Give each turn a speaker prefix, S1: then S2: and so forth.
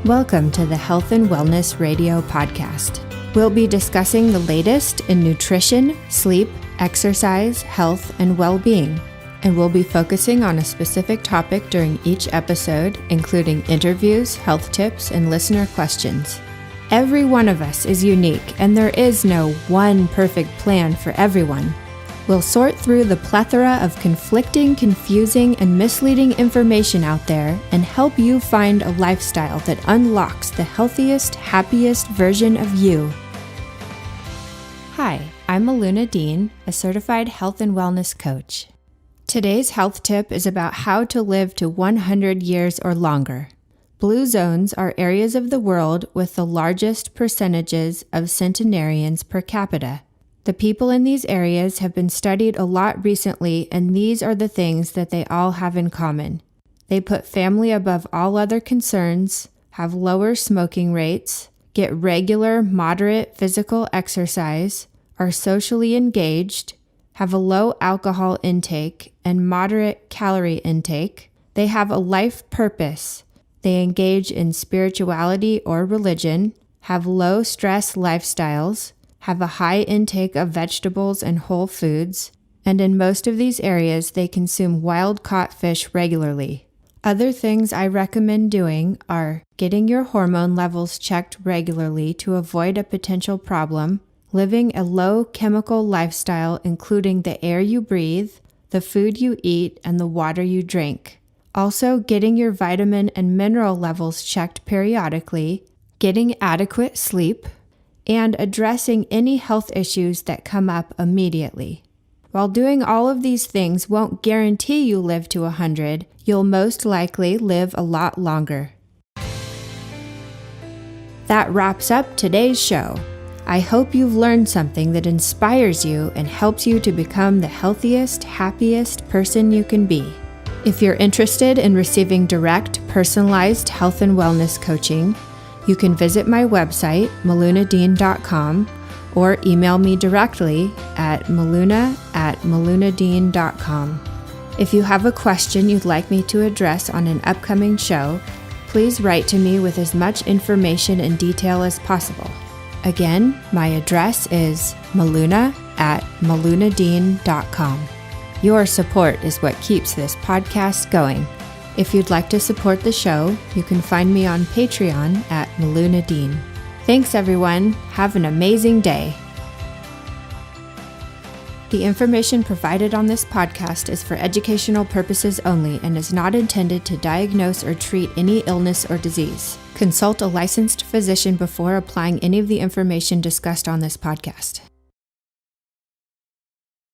S1: Welcome to the Health and Wellness Radio Podcast. We'll be discussing the latest in nutrition, sleep, exercise, health, and well-being. And we'll be focusing on a specific topic during each episode, including interviews, health tips, and listener questions. Every one of us is unique, and there is no one perfect plan for everyone. We'll sort through the plethora of conflicting, confusing, and misleading information out there and help you find a lifestyle that unlocks the healthiest, happiest version of you. Hi, I'm Maluna Dean, a certified health and wellness coach. Today's health tip is about how to live to 100 years or longer. Blue zones are areas of the world with the largest percentages of centenarians per capita. The people in these areas have been studied a lot recently, and these are the things that they all have in common. They put family above all other concerns, have lower smoking rates, get regular, moderate physical exercise, are socially engaged, have a low alcohol intake and moderate calorie intake. They have a life purpose. They engage in spirituality or religion, have low stress lifestyles, have a high intake of vegetables and whole foods, and in most of these areas, they consume wild-caught fish regularly. Other things I recommend doing are getting your hormone levels checked regularly to avoid a potential problem, living a low-chemical lifestyle including the air you breathe, the food you eat, and the water you drink. Also, getting your vitamin and mineral levels checked periodically, getting adequate sleep, and addressing any health issues that come up immediately. While doing all of these things won't guarantee you live to 100, you'll most likely live a lot longer. That wraps up today's show. I hope you've learned something that inspires you and helps you to become the healthiest, happiest person you can be. If you're interested in receiving direct, personalized health and wellness coaching, you can visit my website, malunadean.com, or email me directly at maluna@malunadean.com. If you have a question you'd like me to address on an upcoming show, please write to me with as much information and detail as possible. Again, my address is maluna@malunadean.com. Your support is what keeps this podcast going. If you'd like to support the show, you can find me on Patreon at Maluna Dean. Thanks, everyone. Have an amazing day. The information provided on this podcast is for educational purposes only and is not intended to diagnose or treat any illness or disease. Consult a licensed physician before applying any of the information discussed on this podcast.